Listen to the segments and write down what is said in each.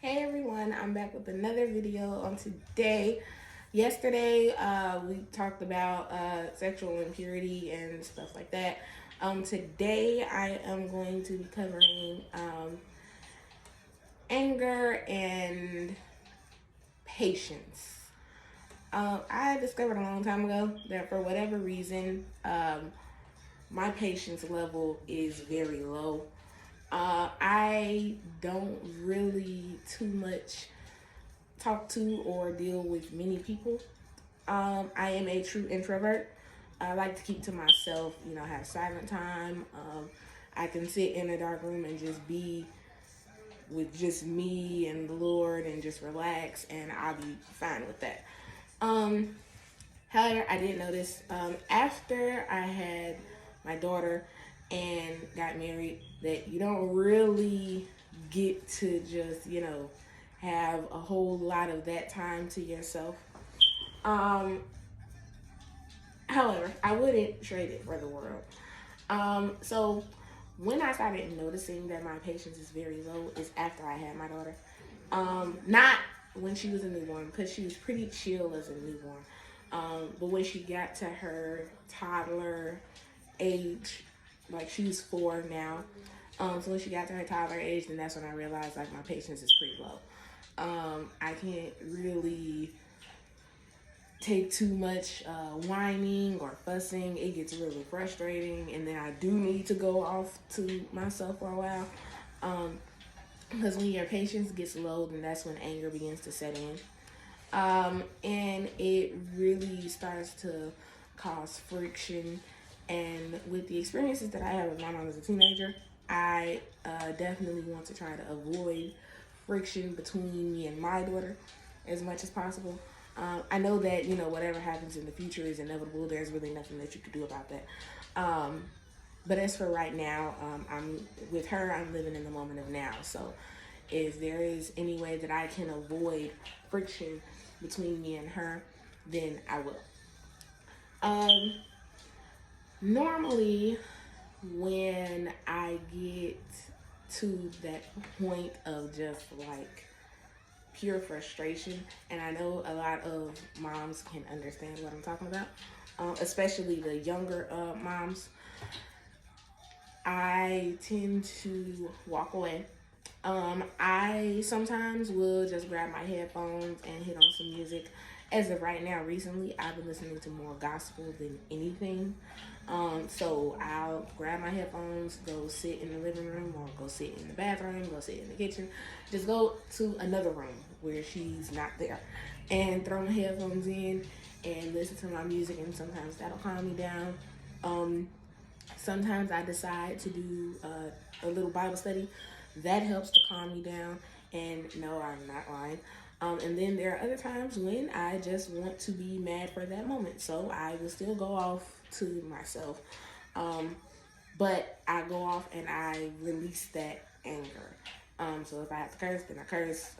Hey everyone, I'm back with another video on today. Yesterday, we talked about sexual impurity and stuff like that. Today, I am going to be covering anger and patience. I discovered a long time ago that for whatever reason, my patience level is very low. I don't really too much talk to or deal with many people. I am a true introvert. I like to keep to myself, have silent time. I can sit in a dark room and just be with just me and the Lord and just relax, and I'll be fine with that. Um, However, I did notice after I had my daughter and got married that you don't really get to just, have a whole lot of that time to yourself. Um, However, I wouldn't trade it for the world. So when I started noticing that my patience is very low is after I had my daughter. Not when she was a newborn because she was pretty chill as a newborn. But when she got to her toddler age, like she's 4 now. So when she got to her toddler age, then that's when I realized like my patience is pretty low. I can't really take too much whining or fussing. It gets really frustrating, and then I do need to go off to myself for a while. Because when your patience gets low, then that's when anger begins to set in. And it really starts to cause friction. And with the experiences that I had with my mom as a teenager, I definitely want to try to avoid friction between me and my daughter as much as possible. I know that whatever happens in the future is inevitable. There's really nothing that you can do about that. Um, but as for right now, I'm with her. I'm living in the moment of now. So, if there is any way that I can avoid friction between me and her, then I will. Um, Normally, when I get to that point of just like pure frustration, and I know a lot of moms can understand what I'm talking about, especially the younger moms. I tend to walk away. I sometimes will just grab my headphones and hit on some music. As of right now, recently, I've been listening to more gospel than anything. So I'll grab my headphones, go sit in the living room, or go sit in the bathroom, go sit in the kitchen, just go to another room where she's not there, and throw my headphones in and listen to my music. And sometimes that'll calm me down. Um, Sometimes I decide to do a little Bible study. That helps to calm me down. And no, I'm not lying. And then there are other times when I just want to be mad for that moment. So I will still go off to myself. Um, but I go off and I release that anger. So if I have to curse, then I curse.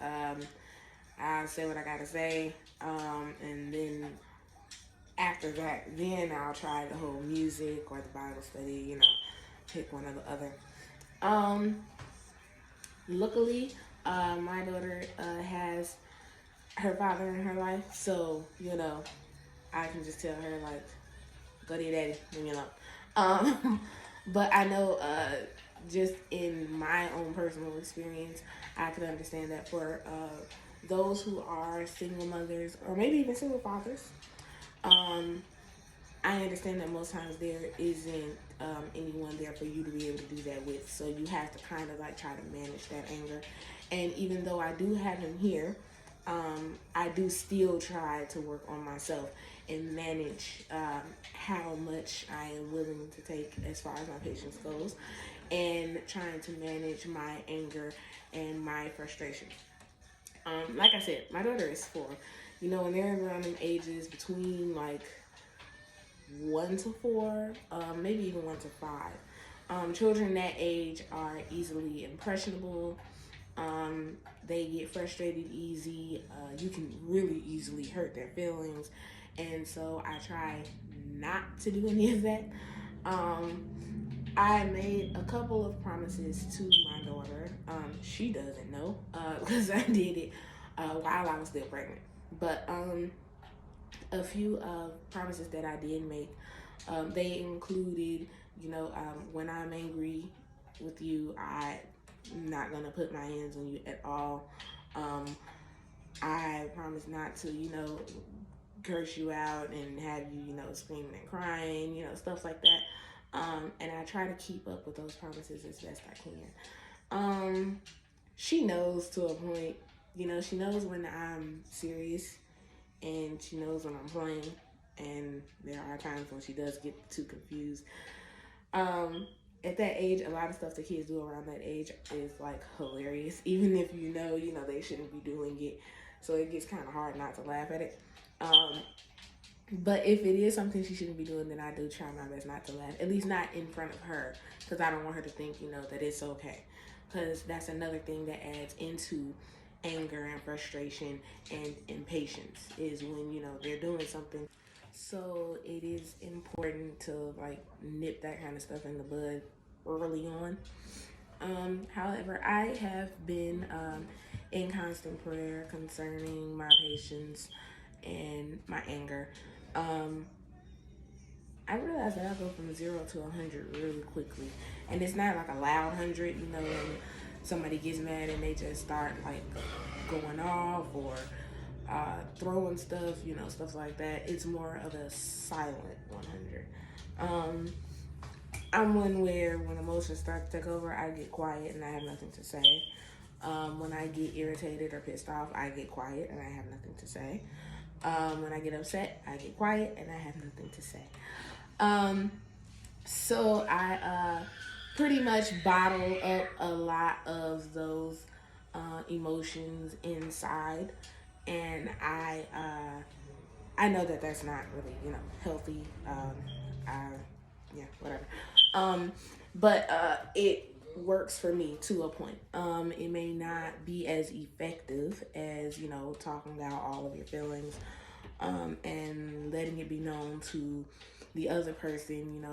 I say what I gotta say. And then after that, then I'll try the whole music or the Bible study, pick one or the other. Um, Luckily, my daughter has her father in her life, so, I can just tell her, like, go to your daddy, leave me alone. Um, but I know just in my own personal experience, I could understand that for those who are single mothers or maybe even single fathers, um, I understand that most times there isn't anyone there for you to be able to do that with. So you have to kind of like try to manage that anger. And even though I do have him here, I do still try to work on myself and manage how much I am willing to take as far as my patience goes, and trying to manage my anger and my frustration. Like I said, my daughter is 4. When they're around in ages between like 1 to 4, maybe even 1 to 5. Children that age are easily impressionable. They get frustrated easy. You can really easily hurt their feelings. And so I try not to do any of that. Um, I made a couple of promises to my daughter. She doesn't know because I did it while I was still pregnant. But a few promises that I did make, they included, when I'm angry with you, I'm not gonna put my hands on you at all. Um, I promise not to, curse you out and have you, screaming and crying, stuff like that. And I try to keep up with those promises as best I can. She knows to a point, she knows when I'm serious and she knows when I'm playing. And there are times when she does get too confused. Um, at that age, a lot of stuff the kids do around that age is like hilarious, even if they shouldn't be doing it. So it gets kind of hard not to laugh at it. Um, but if it is something she shouldn't be doing, then I do try my best not to laugh, at least not in front of her, because I don't want her to think, that it's okay. Because that's another thing that adds into anger and frustration and impatience is when, they're doing something. So it is important to like nip that kind of stuff in the bud early on. However, I have been in constant prayer concerning my patience and my anger. Um, I realized that I go from 0 to 100 really quickly, and it's not like a loud 100. When somebody gets mad and they just start like going off or throwing stuff, stuff like that. It's more of a silent 100. Um, I'm one where when emotions start to take over, I get quiet and I have nothing to say. When I get irritated or pissed off, I get quiet and I have nothing to say. When I get upset, I get quiet and I have nothing to say. So I pretty much bottle up a lot of those emotions inside, and I know that that's not really healthy. I Yeah, whatever. Um, but it works for me to a point. It may not be as effective as talking out all of your feelings, and letting it be known to the other person,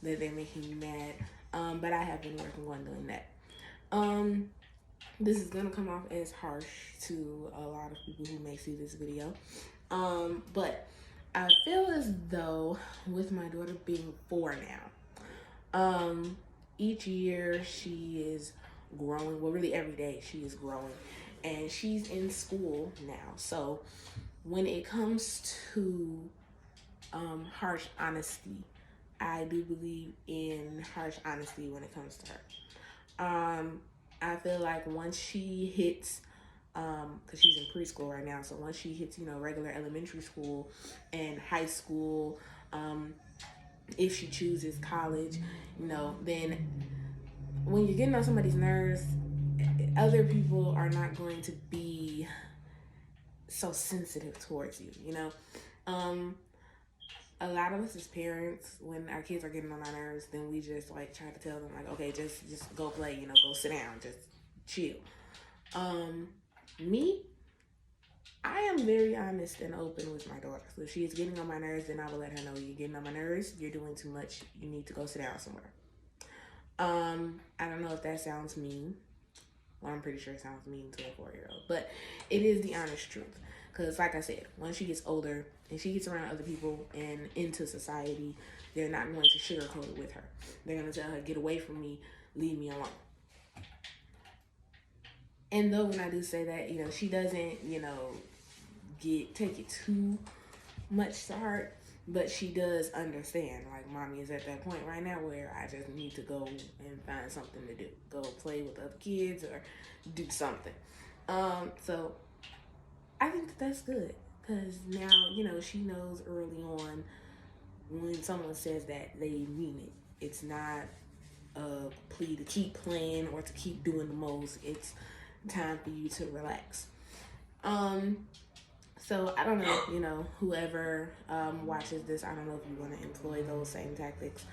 that they're making you mad. But I have been working on doing that. Um, this is gonna come off as harsh to a lot of people who may see this video. But I feel as though with my daughter being 4 now, each year she is growing. Well, really every day she is growing, and she's in school now. So when it comes to harsh honesty, I do believe in harsh honesty when it comes to her. I feel like once she hits, because she's in preschool right now, so once she hits, regular elementary school and high school, if she chooses college, then when you're getting on somebody's nerves, other people are not going to be so sensitive towards you, a lot of us as parents, when our kids are getting on our nerves, then we just like try to tell them like, okay, just go play, go sit down, just chill. Me, I am very honest and open with my daughter. So if she is getting on my nerves, then I will let her know, you're getting on my nerves, you're doing too much, you need to go sit down somewhere. I don't know if that sounds mean. Well, I'm pretty sure it sounds mean to a 4-year-old, but it is the honest truth. Because like I said, once she gets older and she gets around other people and into society, they're not going to sugarcoat it with her. They're going to tell her, get away from me, leave me alone. And though when I do say that, she doesn't, take it too much to heart, but she does understand. Like, mommy is at that point right now where I just need to go and find something to do. Go play with other kids or do something. So I think that's good, because now, she knows early on when someone says that, they mean it. It's not a plea to keep playing or to keep doing the most. It's time for you to relax. So I don't know, whoever watches this, I don't know if you want to employ those same tactics.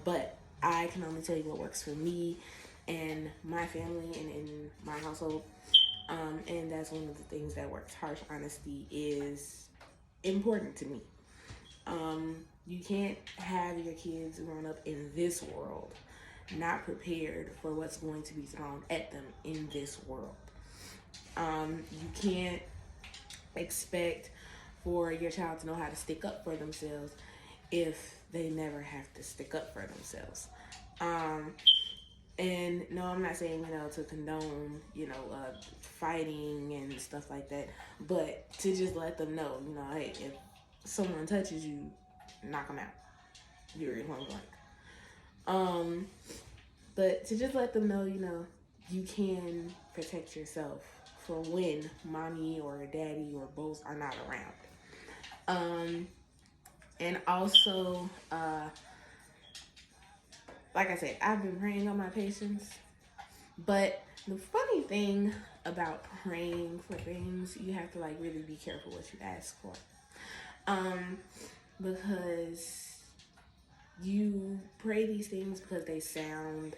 But I can only tell you what works for me and my family and in my household. And that's one of the things that works. Harsh honesty is important to me. You can't have your kids grown up in this world not prepared for what's going to be thrown at them in this world. You can't expect for your child to know how to stick up for themselves if they never have to stick up for themselves. Um, and no, I'm not saying, to condone, fighting and stuff like that, but to just let them know, hey, if someone touches you, knock them out. You're in point blank. Um, but to just let them know, you can protect yourself for when mommy or daddy or both are not around. And also, like I said, I've been praying on my patience. But the funny thing about praying for things, you have to really be careful what you ask for. Because you pray these things because they sound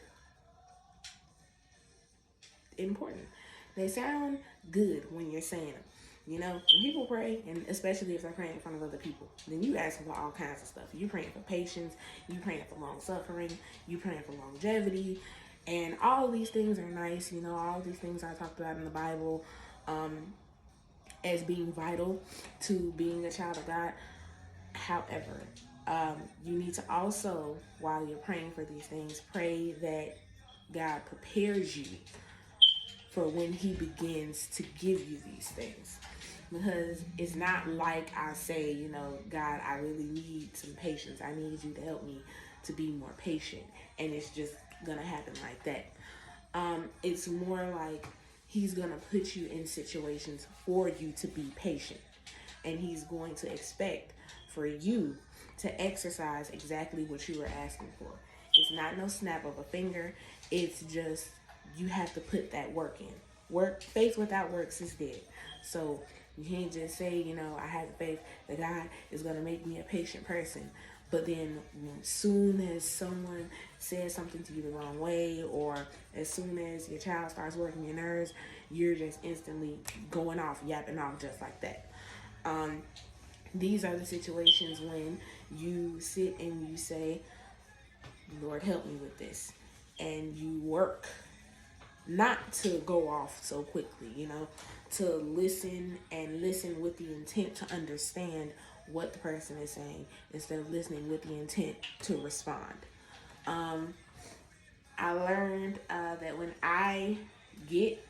important. They sound good when you're saying them. When people pray, and especially if they're praying in front of other people, then you ask for all kinds of stuff. You praying for patience, you praying for long suffering, you praying for longevity, and all of these things are nice. All of these things are talked about in the Bible as being vital to being a child of God. However, you need to also, while you're praying for these things, pray that God prepares you for when he begins to give you these things. Because it's not like I say, God, I really need some patience. I need you to help me to be more patient. And it's just going to happen like that. It's more like he's going to put you in situations for you to be patient. And he's going to expect for you to exercise exactly what you were asking for. It's not no snap of a finger. It's just you have to put that work in. Faith without works is dead. So you can't just say, I have faith that God is going to make me a patient person. But then as soon as someone says something to you the wrong way, or as soon as your child starts working your nerves, you're just instantly going off, yapping off just like that. These are the situations when you sit and you say, Lord, help me with this. And you work not to go off so quickly, to listen and listen with the intent to understand what the person is saying instead of listening with the intent to respond. I learned that when I get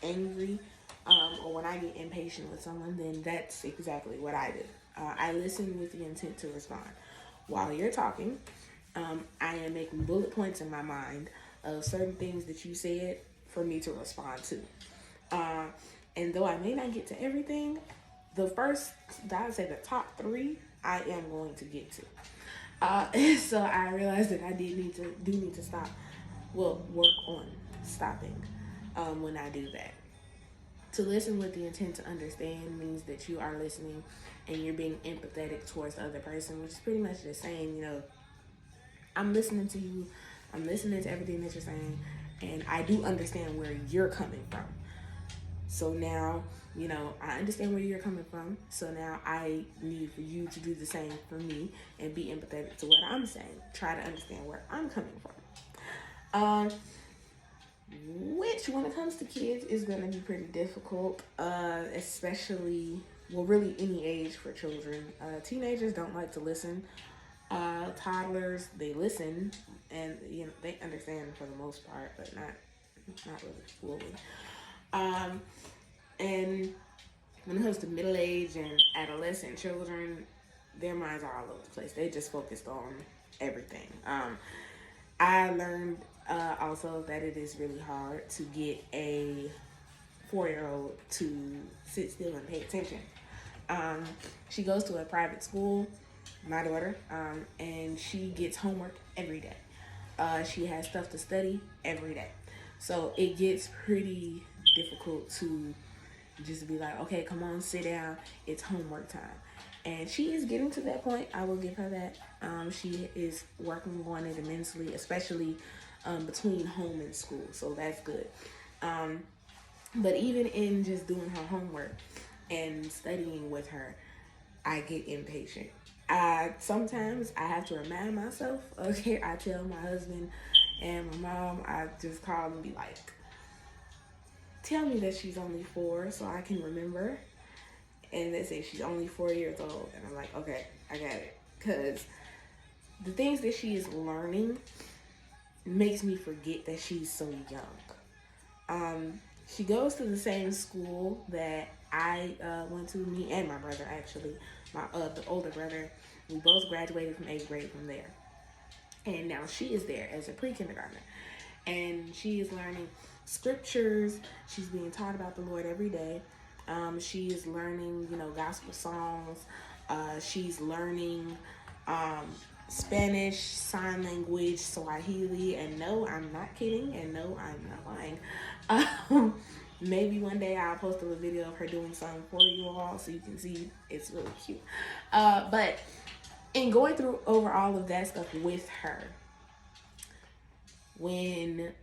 angry or when I get impatient with someone, then that's exactly what I do. I listen with the intent to respond. While you're talking, I am making bullet points in my mind of certain things that you said for me to respond to. And though I may not get to everything, I'd say the top 3, I am going to get to. So I realized that I need to stop. Well, work on stopping when I do that. To listen with the intent to understand means that you are listening and you're being empathetic towards the other person, which is pretty much just saying, I'm listening to you, I'm listening to everything that you're saying, and I do understand where you're coming from. So now, I understand where you're coming from, so now I need for you to do the same for me and be empathetic to what I'm saying. Try to understand where I'm coming from. Which, when it comes to kids, is going to be pretty difficult, especially, really any age for children. Teenagers don't like to listen. Toddlers, they listen, and they understand for the most part, but not really fully. And when it comes to middle-aged and adolescent children, their minds are all over the place. They just focused on everything. I learned also that it is really hard to get a 4-year-old to sit still and pay attention. She goes to a private school, my daughter, and she gets homework every day. She has stuff to study every day. So it gets pretty difficult to just be like, okay, come on, sit down. It's homework time. And she is getting to that point. I will give her that. She is working on it immensely, especially between home and school. So that's good. But even in just doing her homework and studying with her, I get impatient. Sometimes I have to remind myself. Okay, I tell my husband and my mom. I just call and be like, "Tell me that she's only 4, so I can remember." And they say she's only 4 years old, and I'm like, "Okay, I got it." Because the things that she is learning makes me forget that she's so young. She goes to the same school that I went to. Me and my brother, actually, my the older brother. We both graduated from 8th grade from there, and now she is there as a pre-kindergartner, and she is learning scriptures. She's being taught about the Lord every day. She is learning, gospel songs. She's learning Spanish, sign language, Swahili, and no, I'm not kidding, and no, I'm not lying. Maybe one day I'll post a little video of her doing something for you all so you can see. It's really cute. But in going through over all of that stuff with her, when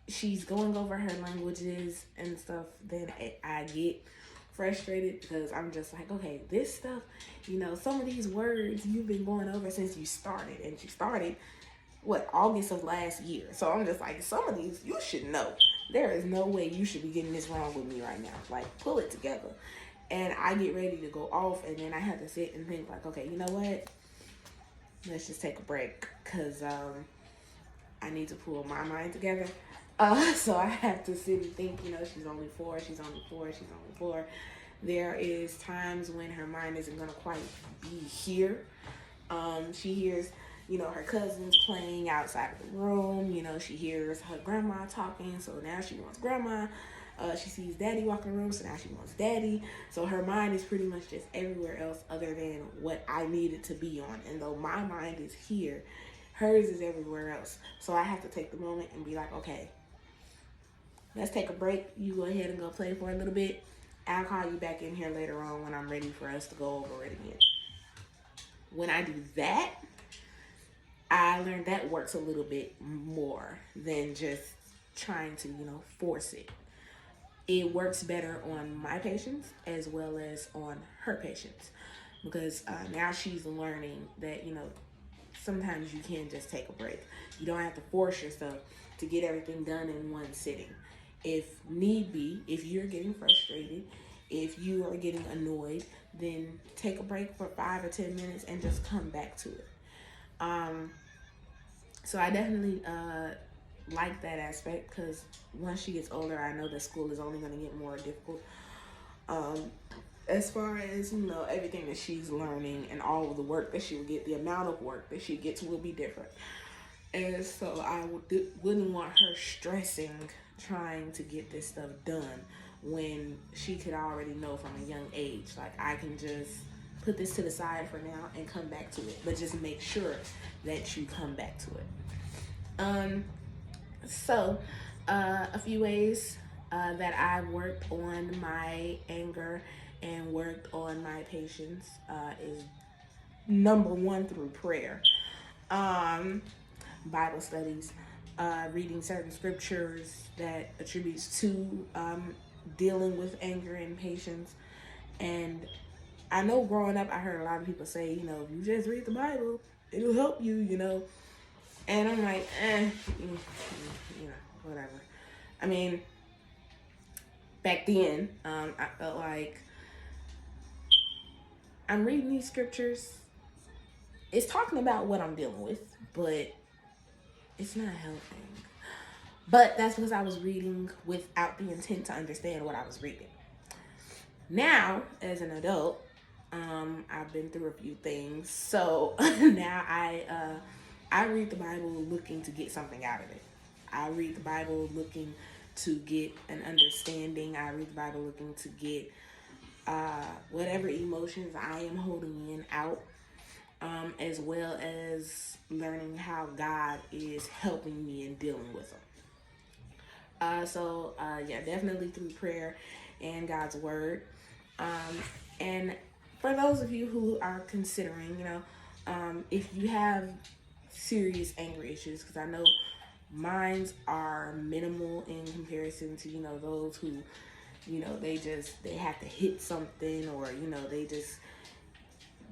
she's going over her languages and stuff, then I get frustrated because I'm just like, okay, this stuff, some of these words you've been going over since you started, and she started August of last year. So I'm just like, some of these you should know. There is no way you should be getting this wrong with me right now. Like, pull it together. And I get ready to go off, and then I have to sit and think like, okay, you know what? Let's just take a break, because I need to pull my mind together. So I have to sit and think, she's only 4, she's only 4, she's only 4. There is times when her mind isn't going to quite be here. She hears, her cousins playing outside of the room. She hears her grandma talking, so now she wants grandma. She sees daddy walking the room, so now she wants daddy. So her mind is pretty much just everywhere else other than what I need it to be on. And though my mind is here, hers is everywhere else. So I have to take the moment and be like, okay, let's take a break. You go ahead and go play for a little bit. I'll call you back in here later on when I'm ready for us to go over it again. When I do that, I learned that works a little bit more than just trying to, force it. It works better on my patients as well as on her patients, because now she's learning that, sometimes you can just take a break. You don't have to force yourself to get everything done in one sitting. If need be, if you're getting frustrated, if you are getting annoyed, then take a break for 5 or 10 minutes and just come back to it. So I definitely like that aspect, because once she gets older, I know that school is only going to get more difficult. As far as, everything that she's learning and all of the work that she will get, the amount of work that she gets will be different. And so I wouldn't want her stressing trying to get this stuff done when she could already know from a young age. Like, I can just put this to the side for now and come back to it, but just make sure that you come back to it. So a few ways that I've worked on my anger and worked on my patience is number one, through prayer, Bible studies, reading certain scriptures that attributes to dealing with anger and patience. And I know growing up, I heard a lot of people say, if you just read the Bible, it'll help you, And I'm like, whatever. I mean, back then, I felt like I'm reading these scriptures. It's talking about what I'm dealing with, but it's not helping. But that's because I was reading without the intent to understand what I was reading. Now, as an adult, I've been through a few things, so now I read the Bible looking to get something out of it. I read the Bible looking to get an understanding. I read the Bible looking to get whatever emotions I am holding in out, as well as learning how God is helping me in dealing with them. So definitely through prayer and God's word. And for those of you who are considering, if you have serious anger issues, because I know mines are minimal in comparison to, those who, they have to hit something, or, they just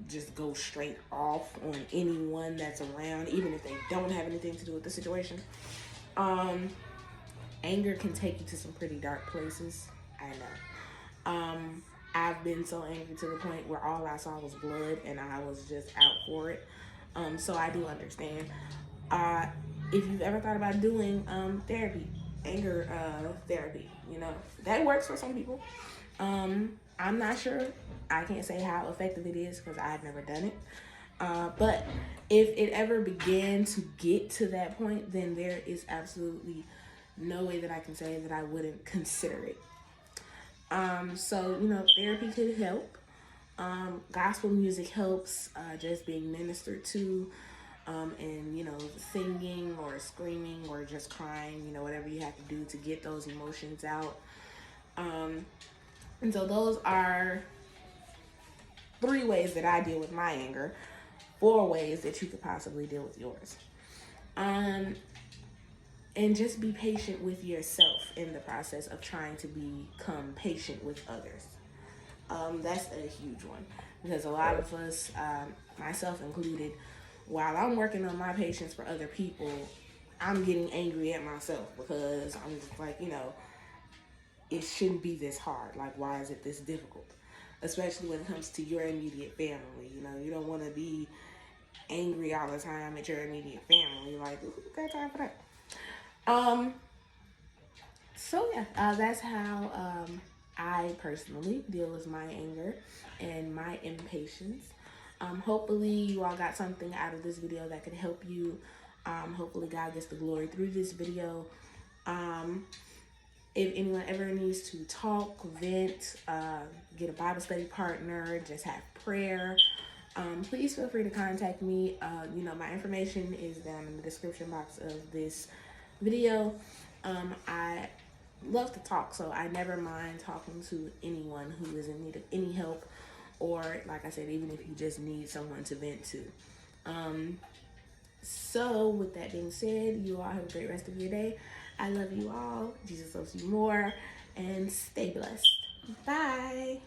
just go straight off on anyone that's around, even if they don't have anything to do with the situation. Anger can take you to some pretty dark places. I know. I've been so angry to the point where all I saw was blood and I was just out for it. So I do understand. If you've ever thought about doing therapy, anger therapy, that works for some people. I'm not sure. I can't say how effective it is because I've never done it. But if it ever began to get to that point, then there is absolutely no way that I can say that I wouldn't consider it. So, therapy could help. Gospel music helps, just being ministered to, and, singing or screaming or just crying, whatever you have to do to get those emotions out. And so those are 3 ways that I deal with my anger, 4 ways that you could possibly deal with yours. And just be patient with yourself in the process of trying to become patient with others. That's a huge one because a lot of us, myself included, while I'm working on my patience for other people, I'm getting angry at myself because I'm just like, it shouldn't be this hard. Like, why is it this difficult? Especially when it comes to your immediate family. You don't want to be angry all the time at your immediate family. Like, who got time for that? So yeah, that's how I personally deal with my anger and my impatience. Hopefully you all got something out of this video that could help you. Hopefully God gets the glory through this video. If anyone ever needs to talk, vent, get a Bible study partner, just have prayer, please feel free to contact me. My information is down in the description box of this video. I love to talk, so I never mind talking to anyone who is in need of any help, or like I said, even if you just need someone to vent to. So with that being said, you all have a great rest of your day. I love you all. Jesus loves you more, and stay blessed. Bye.